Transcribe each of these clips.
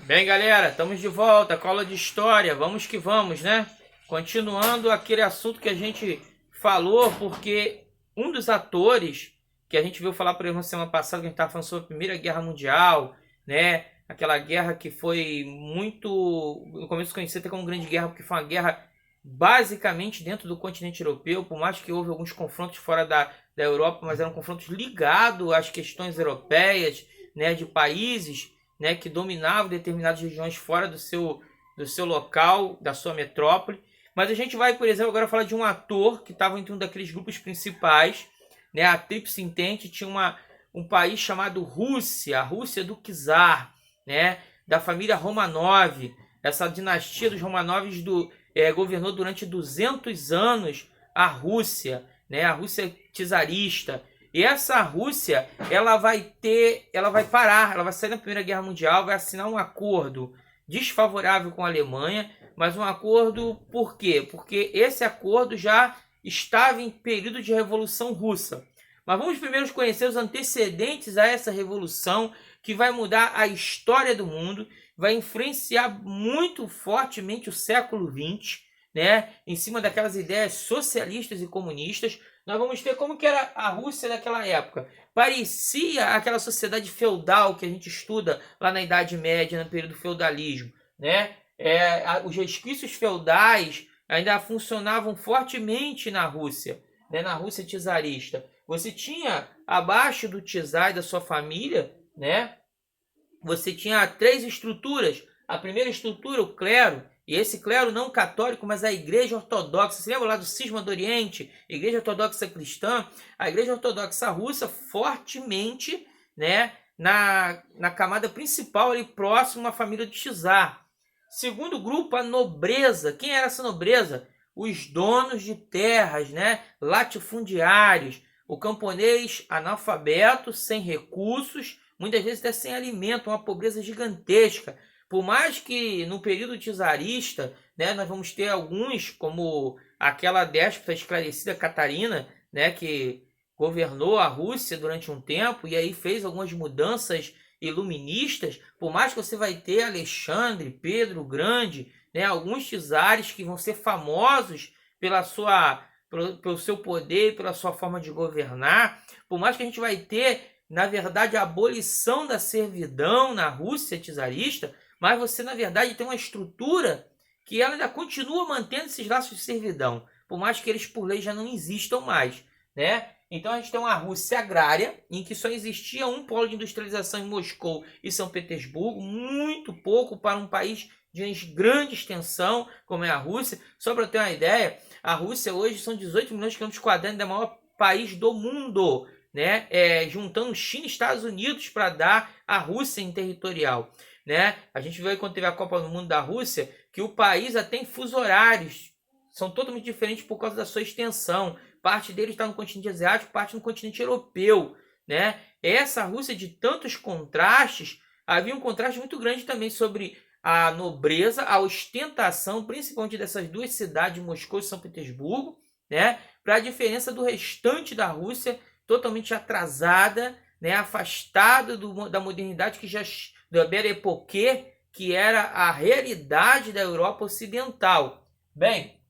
Bem, galera, estamos de volta com a aula de história. Vamos que vamos, né? Continuando aquele assunto que a gente falou, porque um dos atores que a gente viu falar por exemplo na semana passada, que a gente estava falando sobre a Primeira Guerra Mundial, né? Aquela guerra que foi muito, no começo conhecida como Grande Guerra, porque foi uma guerra basicamente dentro do continente europeu, por mais que houve alguns confrontos fora da Europa, mas eram confrontos ligados às questões europeias, né? De países, né, que dominavam determinadas regiões fora do seu local, da sua metrópole. Mas a gente vai, por exemplo, agora falar de um ator que estava entre um daqueles grupos principais, né, a Tríplice Entente. Tinha um país chamado Rússia, a Rússia do Czar, né, da família Romanov. Essa dinastia dos Romanovs governou durante 200 anos a Rússia, né, a Rússia czarista. E essa Rússia, ela vai parar, ela vai sair da Primeira Guerra Mundial, vai assinar um acordo desfavorável com a Alemanha, mas um acordo por quê? Porque esse acordo já estava em período de Revolução Russa. Mas vamos primeiro conhecer os antecedentes a essa revolução, que vai mudar a história do mundo, vai influenciar muito fortemente o século XX, né? Em cima daquelas ideias socialistas e comunistas. Nós vamos ver como que era a Rússia daquela época. Parecia aquela sociedade feudal que a gente estuda lá na Idade Média, no período do feudalismo, né? Os resquícios feudais ainda funcionavam fortemente na Rússia, né? Na Rússia czarista. Você tinha, abaixo do czar e da sua família, né? Você tinha três estruturas. A primeira estrutura, o clero, e esse clero não católico, mas a Igreja Ortodoxa. Você lembra lá do Cisma do Oriente? Igreja Ortodoxa Cristã. A Igreja Ortodoxa Russa fortemente, né, na camada principal, ali próximo à família do czar. Segundo grupo, a nobreza. Quem era essa nobreza? Os donos de terras, né, latifundiários. O camponês analfabeto, sem recursos, muitas vezes até sem alimento, uma pobreza gigantesca. Por mais que no período czarista, né, nós vamos ter alguns, como aquela déspota esclarecida Catarina, né, que governou a Rússia durante um tempo e aí fez algumas mudanças iluministas. Por mais que você vai ter Alexandre, Pedro o Grande, né, alguns czares que vão ser famosos pelo seu poder, pela sua forma de governar. Por mais que a gente vai ter, na verdade, a abolição da servidão na Rússia czarista, mas você, na verdade, tem uma estrutura que ela ainda continua mantendo esses laços de servidão, por mais que eles, por lei, já não existam mais, né? Então, a gente tem uma Rússia agrária, em que só existia um polo de industrialização em Moscou e São Petersburgo, muito pouco para um país de grande extensão, como é a Rússia. Só para ter uma ideia, a Rússia hoje são 18 milhões de quilômetros quadrados, é o maior país do mundo, né? Juntando China e Estados Unidos para dar a Rússia em territorial. Né? A gente viu aí quando teve a Copa do Mundo da Rússia que o país até tem fusos horários, são totalmente diferentes por causa da sua extensão. Parte deles está no continente asiático, parte no continente europeu, né? Essa Rússia de tantos contrastes, havia um contraste muito grande também sobre a nobreza, a ostentação, principalmente dessas duas cidades, Moscou e São Petersburgo, né? Para a diferença do restante da Rússia, totalmente atrasada, né? Afastada da modernidade que já da Belle Époque, que era a realidade da Europa Ocidental. Bem,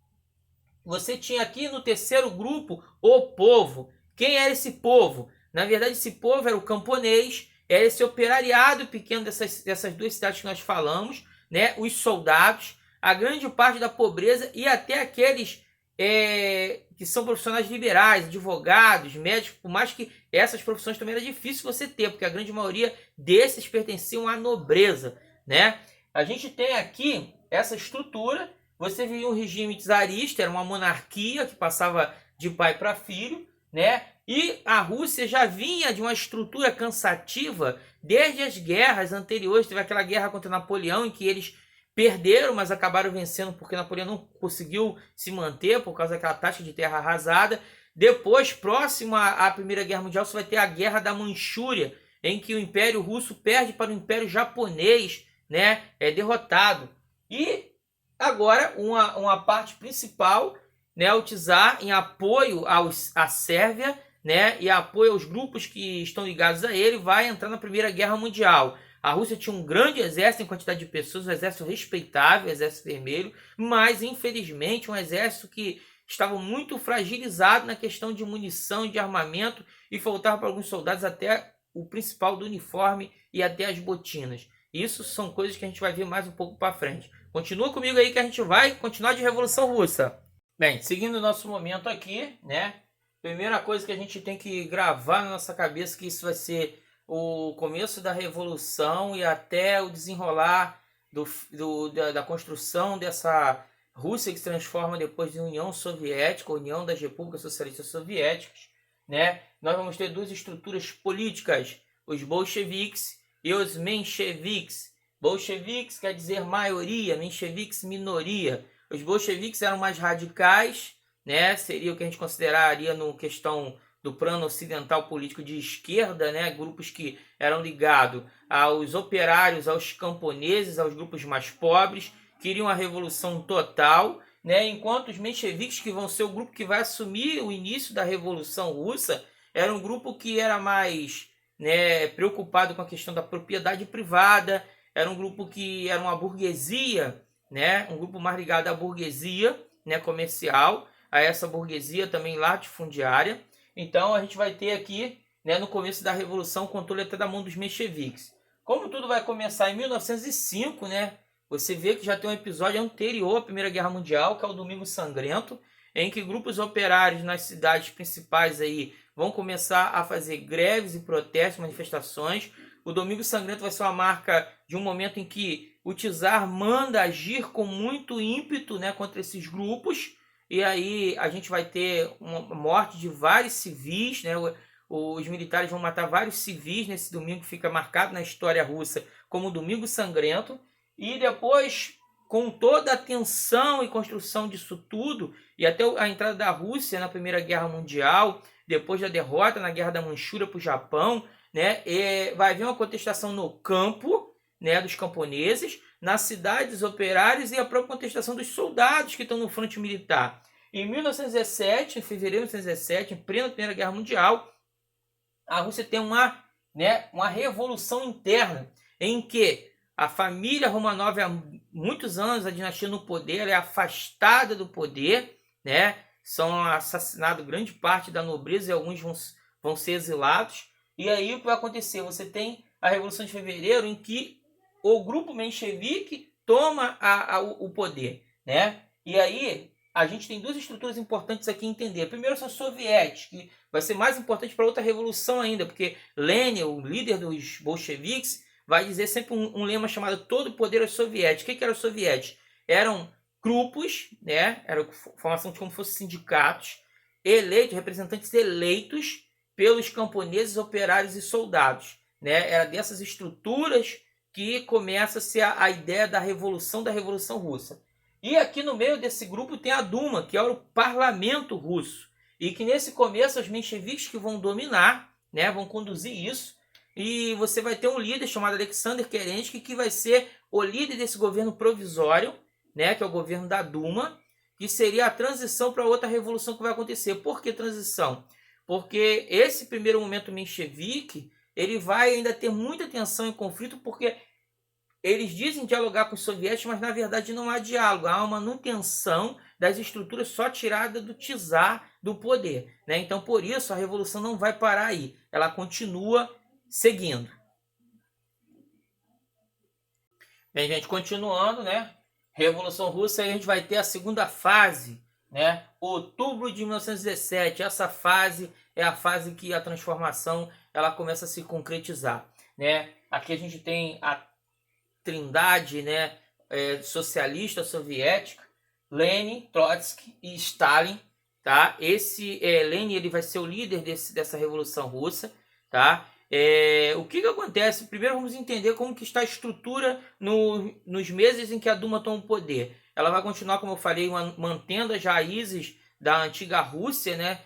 você tinha aqui no terceiro grupo o povo. Quem era esse povo? Na verdade, esse povo era o camponês, era esse operariado pequeno dessas duas cidades que nós falamos, né? Os soldados, a grande parte da pobreza e até aqueles que são profissionais liberais, advogados, médicos, por mais que essas profissões também era difícil você ter, porque a grande maioria desses pertenciam à nobreza, né? A gente tem aqui essa estrutura. Você via um regime czarista, era uma monarquia que passava de pai para filho, né? E a Rússia já vinha de uma estrutura cansativa desde as guerras anteriores. Teve aquela guerra contra Napoleão em que eles perderam, mas acabaram vencendo porque Napoleão não conseguiu se manter por causa daquela tática de terra arrasada. Depois, próximo à Primeira Guerra Mundial, você vai ter a Guerra da Manchúria, em que o Império Russo perde para o Império Japonês, né? É derrotado. E agora, uma parte principal, né, o czar, em apoio à Sérvia, né, e apoio aos grupos que estão ligados a ele, vai entrar na Primeira Guerra Mundial. A Rússia tinha um grande exército em quantidade de pessoas, um exército respeitável, o exército vermelho, mas infelizmente um exército que estava muito fragilizado na questão de munição, de armamento, e faltava para alguns soldados até o principal do uniforme e até as botinas. Isso são coisas que a gente vai ver mais um pouco para frente. Continua comigo aí que a gente vai continuar de Revolução Russa. Bem, seguindo o nosso momento aqui, né? Primeira coisa que a gente tem que gravar na nossa cabeça que isso vai ser o começo da Revolução e até o desenrolar da construção dessa Rússia que se transforma depois de União Soviética, União das Repúblicas Socialistas Soviéticas, né? Nós vamos ter duas estruturas políticas, os bolcheviques e os mencheviques. Bolcheviques quer dizer maioria, mencheviques minoria. Os bolcheviques eram mais radicais, né? Seria o que a gente consideraria no questão do plano ocidental político de esquerda, né? Grupos que eram ligados aos operários, aos camponeses, aos grupos mais pobres, queriam a revolução total, né? Enquanto os mencheviques, que vão ser o grupo que vai assumir o início da Revolução Russa, era um grupo que era mais, né, preocupado com a questão da propriedade privada, era um grupo que era uma burguesia, né? Um grupo mais ligado à burguesia, né, comercial, a essa burguesia também latifundiária. Então a gente vai ter aqui, né, no começo da Revolução, o controle até da mão dos mencheviques. Como tudo vai começar em 1905, né, você vê que já tem um episódio anterior à Primeira Guerra Mundial, que é o Domingo Sangrento, em que grupos operários nas cidades principais aí vão começar a fazer greves e protestos, manifestações. O Domingo Sangrento vai ser uma marca de um momento em que o czar manda agir com muito ímpeto, né, contra esses grupos. E aí a gente vai ter uma morte de vários civis, né? Os militares vão matar vários civis nesse domingo, que fica marcado na história russa como Domingo Sangrento. E depois, com toda a tensão e construção disso tudo, e até a entrada da Rússia na Primeira Guerra Mundial, depois da derrota na Guerra da Manchúria para o Japão, né? Vai haver uma contestação no campo, né, dos camponeses, nas cidades operárias e a própria contestação dos soldados que estão no fronte militar. Em 1917, em fevereiro de 1917, em plena Primeira Guerra Mundial, a Rússia tem uma revolução interna em que a família Romanov, há muitos anos, a dinastia no poder, é afastada do poder, né? São assassinados grande parte da nobreza e alguns vão ser exilados. E aí o que vai acontecer? Você tem a Revolução de Fevereiro, em que o grupo menchevique toma o poder, né? E aí a gente tem duas estruturas importantes aqui a entender. Primeiro são os soviéticos, que vai ser mais importante para outra revolução ainda, porque Lenin, o líder dos bolcheviques, vai dizer sempre um lema chamado todo poder aos soviéticos. O que eram os soviéticos? Eram grupos, né? Era formação de como se fossem sindicatos, eleitos, representantes eleitos pelos camponeses, operários e soldados, né? Era dessas estruturas que começa-se a ideia da Revolução Russa. E aqui no meio desse grupo tem a Duma, que é o parlamento russo. E que nesse começo os mencheviques que vão dominar, né, vão conduzir isso. E você vai ter um líder chamado Alexander Kerensky, que vai ser o líder desse governo provisório, né, que é o governo da Duma, que seria a transição para outra revolução que vai acontecer. Por que transição? Porque esse primeiro momento menchevique, ele vai ainda ter muita tensão e conflito, porque eles dizem dialogar com os soviéticos, mas na verdade não há diálogo, há uma manutenção das estruturas só tirada do czar do poder, né? Então por isso a revolução não vai parar aí, ela continua seguindo. Bem, gente, continuando, né? Revolução Russa, aí a gente vai ter a segunda fase, né? Outubro de 1917, essa fase é a fase que a transformação ela começa a se concretizar, né? Aqui a gente tem a trindade, né, socialista soviética, Lenin, Trotsky e Stalin, tá? Esse Lenin, ele vai ser o líder dessa revolução russa, tá? O que acontece? Primeiro vamos entender como que está a estrutura nos meses em que a Duma toma o poder. Ela vai continuar, como eu falei, mantendo as raízes da antiga Rússia, né?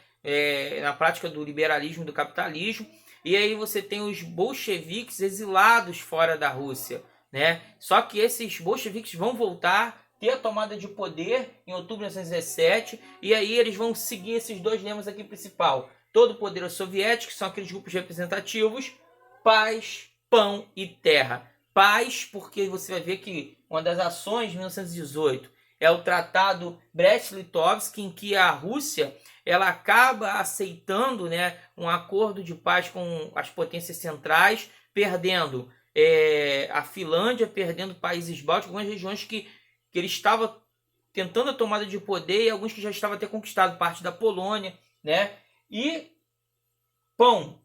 Na prática do liberalismo e do capitalismo. E aí você tem os bolcheviques exilados fora da Rússia, né? Só que esses bolcheviques vão voltar, ter a tomada de poder em outubro de 1917, e aí eles vão seguir esses dois lemas aqui principal. Todo o poder aos soviéticos, que são aqueles grupos representativos, paz, pão e terra. paz, porque você vai ver que uma das ações de 1918 é o Tratado Brest-Litovsk, em que a Rússia ela acaba aceitando, né, um acordo de paz com as potências centrais, perdendo a Finlândia, perdendo países bálticos, algumas regiões que ele estava tentando a tomada de poder e alguns que já estavam até conquistado, parte da Polônia, né? E pão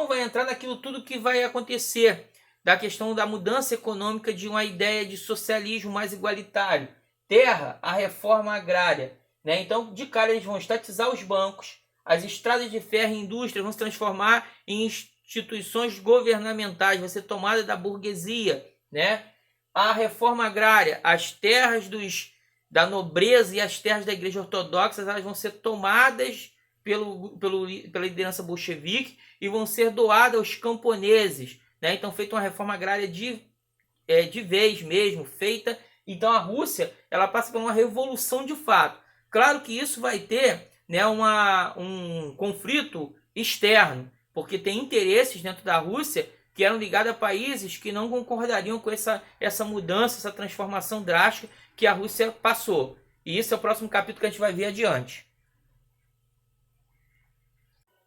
vai entrar naquilo tudo que vai acontecer, da questão da mudança econômica de uma ideia de socialismo mais igualitário. Terra, a reforma agrária, né? Então, de cara, eles vão estatizar os bancos, as estradas de ferro e indústria vão se transformar em instituições governamentais, vai ser tomada da burguesia, né? A reforma agrária, as terras da nobreza e as terras da igreja ortodoxa, elas vão ser tomadas pela liderança bolchevique e vão ser doadas aos camponeses, né? Então, feita uma reforma agrária de vez mesmo, feita. Então, a Rússia ela passa por uma revolução de fato. Claro que isso vai ter, né, um conflito externo, porque tem interesses dentro da Rússia que eram ligados a países que não concordariam com essa mudança, essa transformação drástica que a Rússia passou. E isso é o próximo capítulo que a gente vai ver adiante.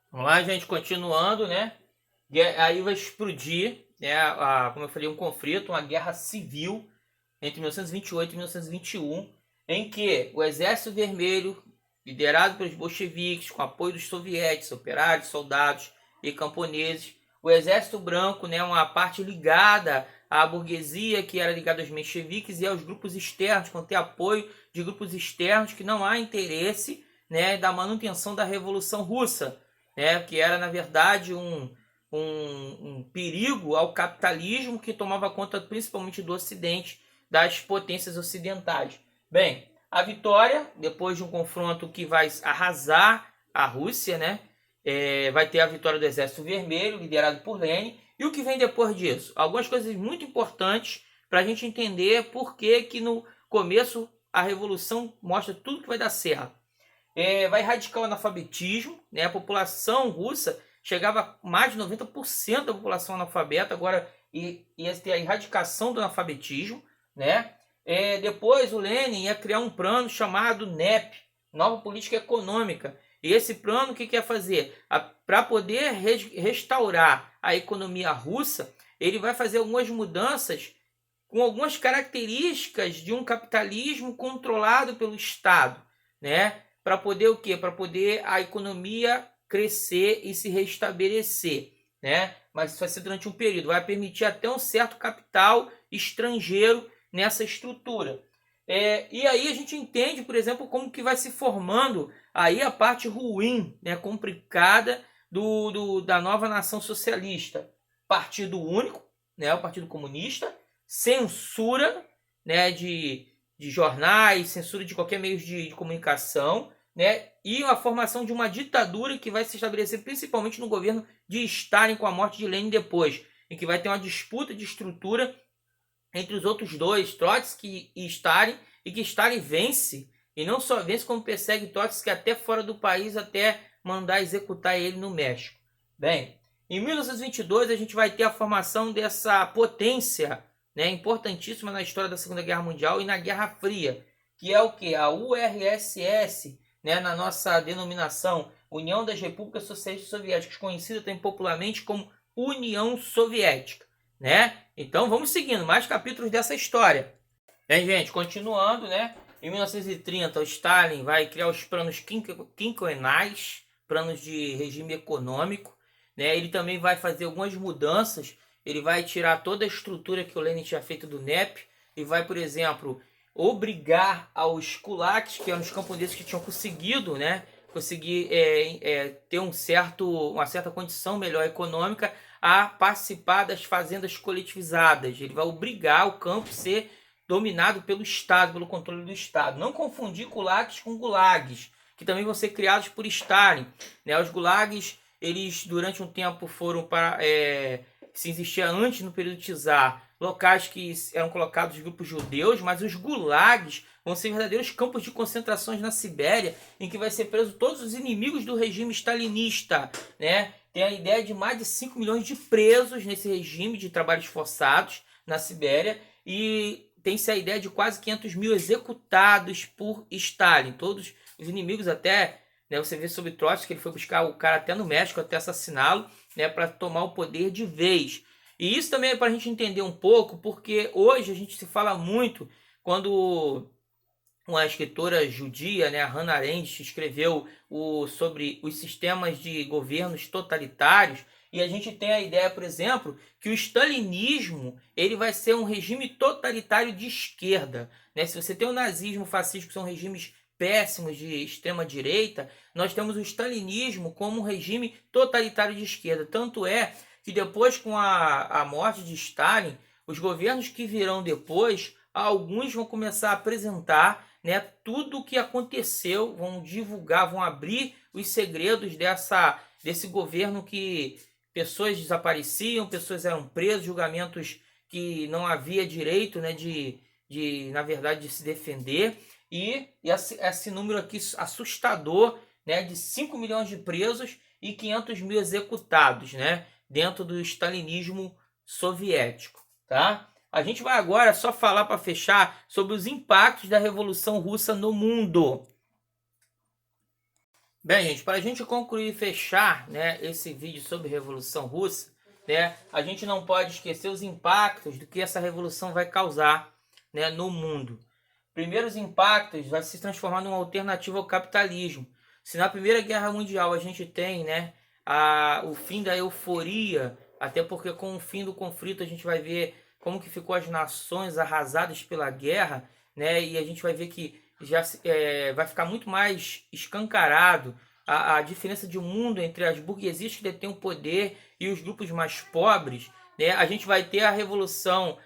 Vamos lá, gente, continuando, né? Aí vai explodir, né, como eu falei, um conflito, uma guerra civil entre 1928 e 1921, em que o Exército Vermelho, liderado pelos bolcheviques, com apoio dos soviéticos, operários, soldados e camponeses, o Exército Branco, né, uma parte ligada à burguesia, que era ligada aos mencheviques e aos grupos externos, com ter apoio de grupos externos que não há interesse, né, da manutenção da Revolução Russa, né, que era, na verdade, um perigo ao capitalismo que tomava conta principalmente do Ocidente, das potências ocidentais. Bem, a vitória, depois de um confronto que vai arrasar a Rússia, né, vai ter a vitória do Exército Vermelho, liderado por Lenin. E o que vem depois disso? Algumas coisas muito importantes para a gente entender por que no começo a Revolução mostra tudo que vai dar certo. Vai erradicar o analfabetismo, né? A população russa chegava a mais de 90% da população analfabeta, agora ia ter a erradicação do analfabetismo, né? Depois o Lenin ia criar um plano chamado NEP, Nova Política Econômica. E esse plano o que quer fazer? Para poder restaurar a economia russa, ele vai fazer algumas mudanças com algumas características de um capitalismo controlado pelo Estado, né? Para poder o quê? Para poder a economia crescer e se restabelecer, né? Mas isso vai ser durante um período, vai permitir até um certo capital estrangeiro nessa estrutura. E aí a gente entende, por exemplo, como que vai se formando aí a parte ruim, né, complicada da nova nação socialista. Partido único, né, o Partido Comunista, censura, né, de jornais, censura de qualquer meio de comunicação, né, e a formação de uma ditadura que vai se estabelecer principalmente no governo de Stalin, com a morte de Lenin depois, em que vai ter uma disputa de estrutura entre os outros dois, Trotsky e Stalin, e que Stalin vence, e não só vence, como persegue Trotsky até fora do país, até mandar executar ele no México. Bem, em 1922 a gente vai ter a formação dessa potência, né, importantíssima na história da Segunda Guerra Mundial e na Guerra Fria, que é o que? A URSS, né, na nossa denominação, União das Repúblicas Socialistas Soviéticas, conhecida também popularmente como União Soviética, né? Então vamos seguindo, mais capítulos dessa história. Bem, gente, continuando, né? Em 1930, o Stalin vai criar os planos quinquenais, planos de regime econômico, né? Ele também vai fazer algumas mudanças, ele vai tirar toda a estrutura que o Lenin tinha feito do NEP e vai, por exemplo, obrigar aos kulaks, que eram os camponeses que tinham conseguido, né, ter uma certa condição melhor econômica, a participar das fazendas coletivizadas. Ele vai obrigar o campo a ser dominado pelo Estado, pelo controle do Estado. Não confundir kulaks com gulags, que também vão ser criados por Stalin, né? Os gulags, eles durante um tempo foram para... se existia antes no período czar, locais que eram colocados grupos judeus, mas os gulags vão ser verdadeiros campos de concentrações na Sibéria, em que vai ser preso todos os inimigos do regime stalinista, né? Tem a ideia de mais de 5 milhões de presos nesse regime de trabalhos forçados, na Sibéria, e tem-se a ideia de quase 500 mil executados por Stalin. Todos os inimigos até, né, você vê sobre Trotsky que ele foi buscar o cara até no México, até assassiná-lo, né, para tomar o poder de vez. E isso também é para a gente entender um pouco, porque hoje a gente se fala muito, quando uma escritora judia, né, a Hannah Arendt, escreveu sobre os sistemas de governos totalitários, e a gente tem a ideia, por exemplo, que o stalinismo ele vai ser um regime totalitário de esquerda, né? Se você tem o nazismo, o fascismo, que são regimes péssimos de extrema direita, nós temos o stalinismo como um regime totalitário de esquerda. Tanto é que depois, com a morte de Stalin, os governos que virão depois, alguns vão começar a apresentar, né, tudo o que aconteceu, vão divulgar, vão abrir os segredos desse governo, que pessoas desapareciam, pessoas eram presas, julgamentos que não havia direito, né, na verdade, de se defender. E esse número aqui assustador, né, de 5 milhões de presos e 500 mil executados, né, dentro do stalinismo soviético, tá? A gente vai agora só falar para fechar sobre os impactos da Revolução Russa no mundo. Bem, gente, para a gente concluir e fechar, né, esse vídeo sobre Revolução Russa, né, a gente não pode esquecer os impactos do que essa revolução vai causar, né, no mundo. Primeiros impactos, vai se transformar numa alternativa ao capitalismo. Se na Primeira Guerra Mundial a gente tem, né, o fim da euforia, até porque com o fim do conflito a gente vai ver como que ficou as nações arrasadas pela guerra, né, e a gente vai ver que já vai ficar muito mais escancarado a diferença de mundo entre as burguesias que detêm o poder e os grupos mais pobres, né? A gente vai ter a Revolução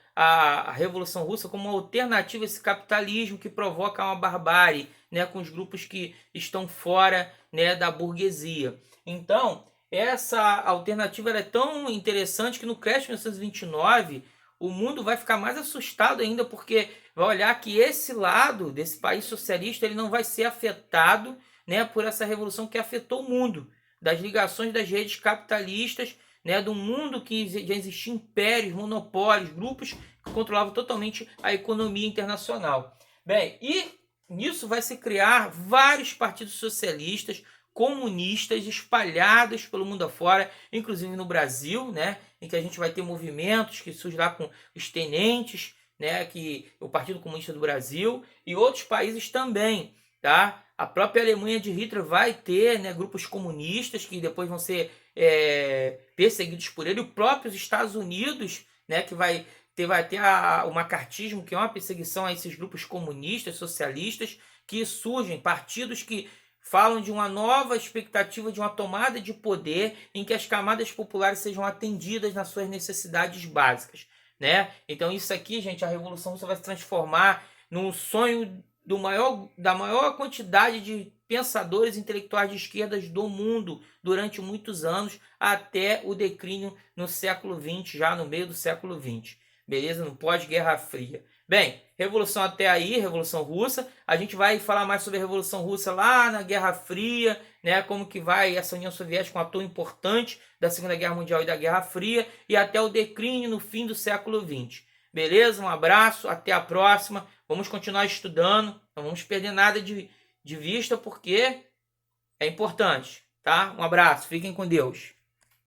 Russa como uma alternativa a esse capitalismo que provoca uma barbárie, né, com os grupos que estão fora, né, da burguesia. Então, essa alternativa ela é tão interessante que no Crash 1929 o mundo vai ficar mais assustado ainda, porque vai olhar que esse lado desse país socialista ele não vai ser afetado, né, por essa revolução que afetou o mundo, das ligações das redes capitalistas, né, do mundo que já existiam impérios, monopólios, grupos que controlavam totalmente a economia internacional. Bem, e nisso vai se criar vários partidos socialistas, comunistas espalhados pelo mundo afora, inclusive no Brasil, né, em que a gente vai ter movimentos que surgem lá com os tenentes, né, que o Partido Comunista do Brasil e outros países também, tá? A própria Alemanha de Hitler vai ter, né, grupos comunistas que depois vão ser perseguidos por ele. O próprio Estados Unidos, né, que vai ter o macartismo, que é uma perseguição a esses grupos comunistas, socialistas, que surgem, partidos que falam de uma nova expectativa de uma tomada de poder em que as camadas populares sejam atendidas nas suas necessidades básicas, né? Então isso aqui, gente, a Revolução Russa vai se transformar num sonho da maior quantidade de pensadores intelectuais de esquerdas do mundo durante muitos anos, até o declínio no século XX, já no meio do século XX. Beleza? No pós-Guerra Fria. Bem, Revolução até aí, Revolução Russa. A gente vai falar mais sobre a Revolução Russa lá na Guerra Fria, né? Como que vai essa União Soviética, um ator importante da Segunda Guerra Mundial e da Guerra Fria, e até o declínio no fim do século XX. Beleza? Um abraço, até a próxima. Vamos continuar estudando, não vamos perder nada de vista, porque é importante, tá? Um abraço, fiquem com Deus.